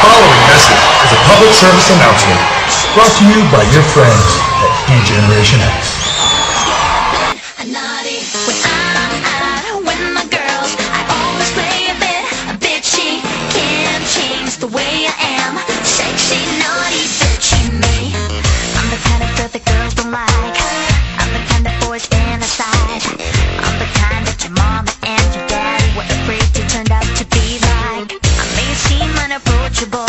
following message is a public service announcement brought to you by your friends at DHanX. With my girls, I always play a bit bitchy. Can't change the way I am. Sexy, naughty, bitchy me. I'm the kind of girl that girls don't like. I'm the kind that boys fantasize. I'm the kind that your mama and your daddy were afraid to turn out to be like. I may seem unapproachable,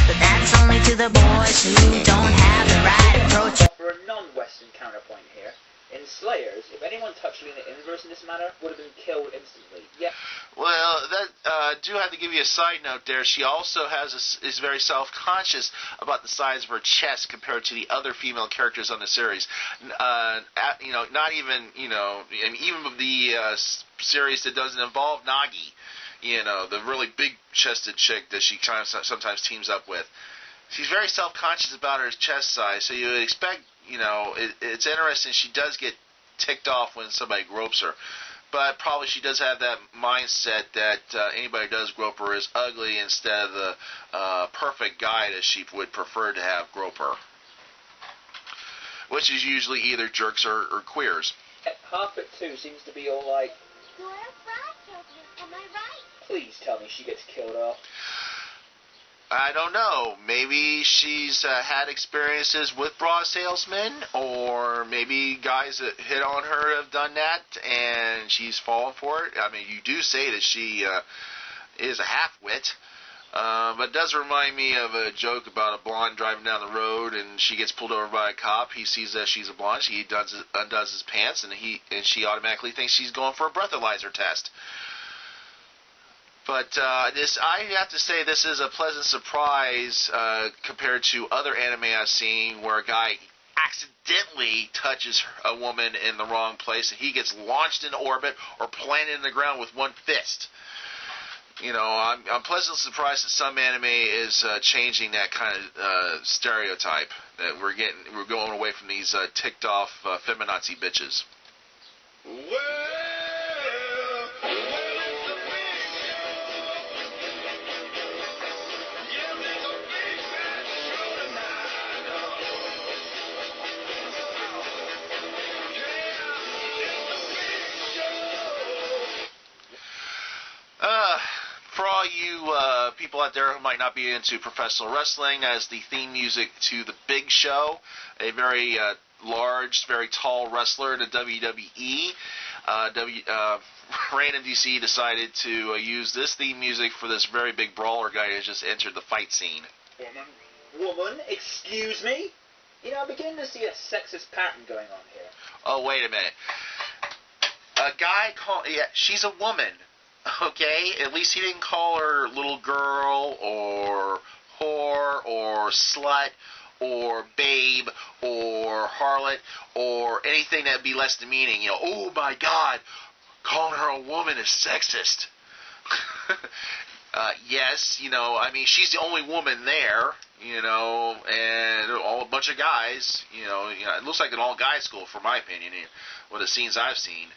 but that's only to the boys who don't have the right approach. For a non-Western counterpoint here, in Slayers, if anyone touched Lena Inverse in this manner, would have been killed instantly. Yeah. Well, that do have to give you a side note there. She also is very self-conscious about the size of her chest compared to the other female characters on the series. Not even even the series that doesn't involve Nagi. The really big-chested chick that she sometimes teams up with. She's very self-conscious about her chest size, so you would expect, it's interesting she does get ticked off when somebody gropes her. But probably she does have that mindset that anybody who does grope her is ugly instead of the perfect guy that she would prefer to have grope her. Which is usually either jerks or queers. Half-Wit 2 seems to be all like, Dora Frog, am I right? please tell me she gets killed off. I don't know. Maybe she's had experiences with bra salesmen, or maybe guys that hit on her have done that, and she's fallen for it. I mean, you do say that she is a half-wit, but it does remind me of a joke about a blonde driving down the road, and she gets pulled over by a cop. He sees that she's a blonde. He undoes his pants, and she automatically thinks she's going for a breathalyzer test. But I have to say, this is a pleasant surprise compared to other anime I've seen where a guy accidentally touches a woman in the wrong place and he gets launched into orbit or planted in the ground with one fist. I'm pleasantly surprised that some anime is changing that kind of stereotype. That we're going away from these ticked off feminazi bitches. For all you people out there who might not be into professional wrestling, as the theme music to The Big Show, a very large, very tall wrestler in the WWE, RandomDCE decided to use this theme music for this very big brawler guy who just entered the fight scene. Woman, excuse me? I'm beginning to see a sexist pattern going on here. Oh, wait a minute. A guy she's a woman. Okay, at least he didn't call her little girl or whore or slut or babe or harlot or anything that would be less demeaning. Oh my God, calling her a woman is sexist. Yes, she's the only woman there, and a bunch of guys, it looks like an all-guy school, for my opinion, with the scenes I've seen.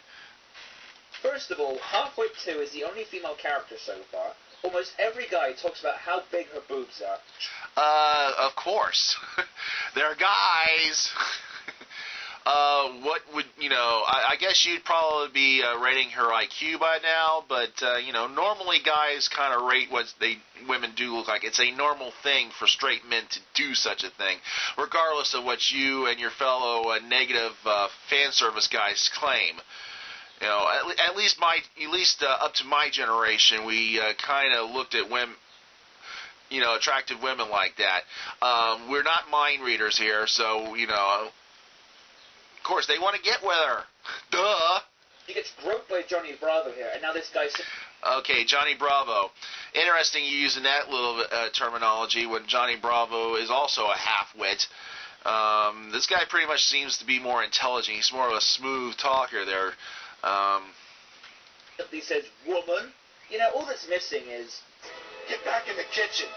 First of all, Half-Wit 2 is the only female character so far. Almost every guy talks about how big her boobs are. Of course. They're guys. What would, I guess you'd probably be rating her IQ by now, but, normally guys kind of rate what women do look like. It's a normal thing for straight men to do such a thing, regardless of what you and your fellow negative fan service guys claim. At least up to my generation, we kind of looked at women, attractive women like that. We're not mind readers here, so, of course, they want to get with her. Duh. She gets groped by Johnny Bravo here, and now this guy's... Okay, Johnny Bravo. Interesting you using that little terminology when Johnny Bravo is also a half-wit. This guy pretty much seems to be more intelligent. He's more of a smooth talker there. He says, woman. All that's missing is... Get back in the kitchen.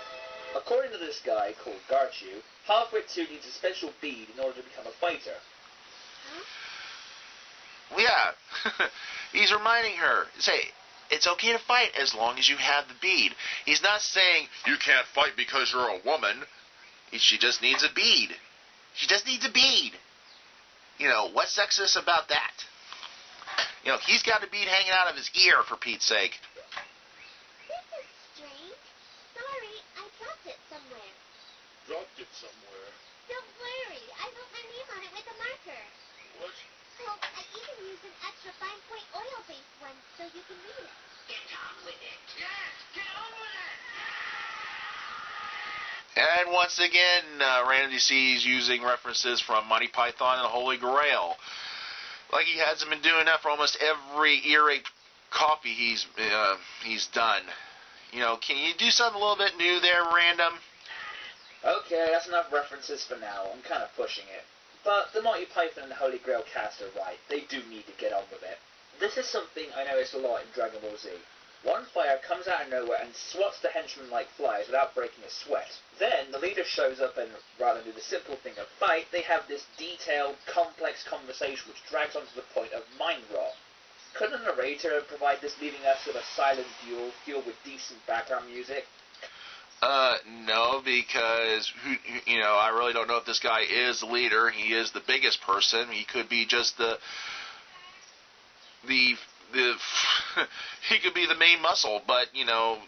According to this guy called Garchu, Half-Wit 2 needs a special bead in order to become a fighter. Yeah. He's reminding her. Say, It's okay to fight as long as you have the bead. He's not saying you can't fight because you're a woman. She just needs a bead. She just needs a bead. You know, what's sexist about that? You know, he's got a bead hanging out of his ear, for Pete's sake. This is strange. Sorry, I dropped it somewhere. Dropped it somewhere. Don't worry, I wrote my name on it with a marker. What? Oh, I even used an extra fine point oil-based one so you can read it. Get on with it. Yes, get on with it. And once again, RandomDCE is using references from Monty Python and the Holy Grail. Like he hasn't been doing that for almost every earache copy he's done. You know, can you do something a little bit new there, Random? Okay, that's enough references for now. I'm kind of pushing it. But the Monty Python and the Holy Grail cast are right. They do need to get on with it. This is something I notice a lot in Dragon Ball Z. One flyer comes out of nowhere and swats the henchmen like flies without breaking a sweat. Then the leader shows up and, rather than do the simple thing of fight, they have this detailed, complex conversation which drags on to the point of mind rot. Couldn't a narrator provide this, leaving us with a silent duel fueled with decent background music? No, because, you know, I really don't know if this guy is the leader. He is the biggest person. He could be just he could be the main muscle, but, you know,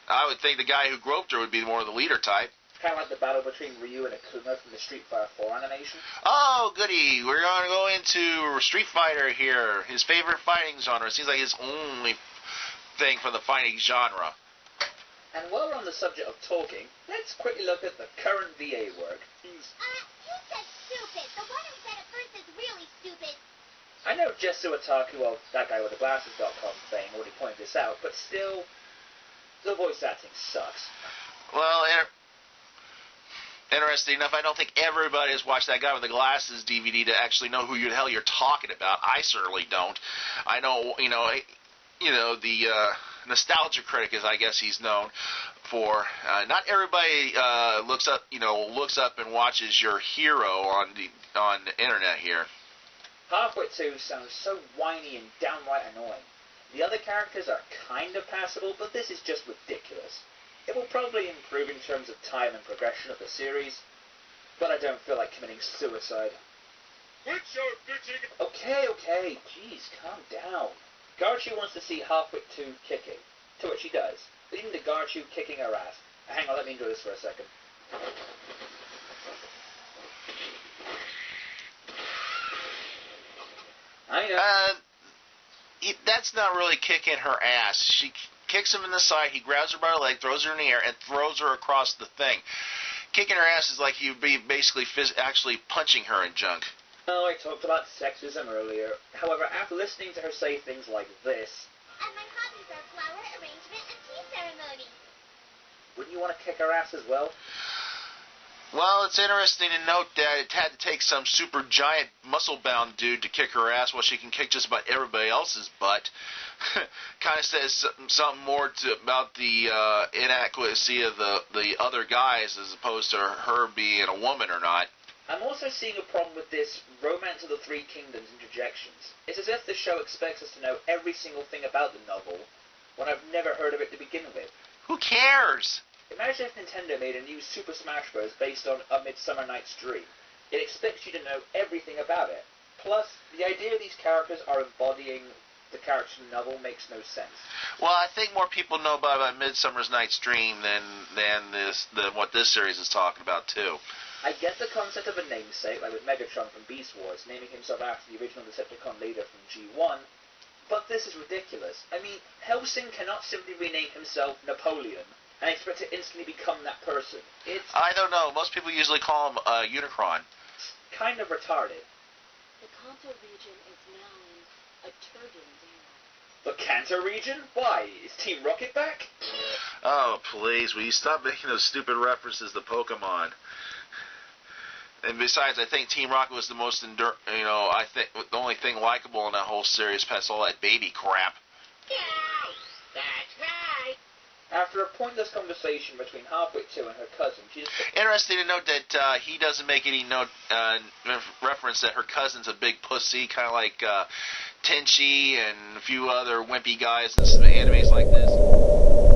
I would think the guy who groped her would be more of the leader type. Kind of like the battle between Ryu and Akuma from the Street Fighter 4 animation. Oh, goody. We're going to go into Street Fighter here. His favorite fighting genre. It seems like his only thing for the fighting genre. And while we're on the subject of talking, let's quickly look at the current VA work. You said stupid. The one who said it first is really stupid. I know Jesu Otaku of thatguywiththeglasses.com fame already pointed this out, but still, the voice acting sucks. Well, interesting enough, I don't think everybody has watched That Guy with the Glasses DVD to actually know who the hell you're talking about. I certainly don't. I know, the nostalgia critic, as I guess he's known for. Not everybody looks up and watches your hero on the internet here. Halfway 2 sounds so whiny and downright annoying. The other characters are kind of passable, but this is just ridiculous. It will probably improve in terms of time and progression of the series, but I don't feel like committing suicide. Quit your bitching. Okay, jeez, calm down. Garchu wants to see Halfwit 2 kicking, to which he does, leading to Garchu kicking her ass. Hang on, let me do this for a second. I know. That's not really kicking her ass. She kicks him in the side, he grabs her by the leg, throws her in the air, and throws her across the thing. Kicking her ass is like he'd be basically actually punching her in junk. Oh, I talked about sexism earlier. However, after listening to her say things like this... And my hobbies are flower arrangement and tea ceremony. Wouldn't you want to kick her ass as well? Well, it's interesting to note that it had to take some super giant muscle-bound dude to kick her ass while she can kick just about everybody else's butt. Kind of says something more about the inadequacy of the other guys as opposed to her being a woman or not. I'm also seeing a problem with this Romance of the Three Kingdoms interjections. It's as if the show expects us to know every single thing about the novel, when I've never heard of it to begin with. Who cares? Imagine if Nintendo made a new Super Smash Bros. Based on A Midsummer Night's Dream. It expects you to know everything about it. Plus, the idea these characters are embodying the characters in the novel makes no sense. Well, I think more people know about A Midsummer Night's Dream than what this series is talking about, too. I get the concept of a namesake, like with Megatron from Beast Wars, naming himself after the original Decepticon leader from G1, but this is ridiculous. I mean, Hellsing cannot simply rename himself Napoleon and expect to instantly become that person. It's I don't know. Most people usually call him Unicron. kind of retarded. The Kanto region is now in a turbulent era. The Kanto region? Why? Is Team Rocket back? Oh, please, will you stop making those stupid references to Pokemon? And besides, I think Team Rocket was the most I think the only thing likable in that whole series past all that baby crap. That's right. After a pointless conversation between Halfwit 2 and her cousin, she just... Interesting to note that he doesn't make any reference that her cousin's a big pussy, kind of like Tenchi and a few other wimpy guys in some animes like this.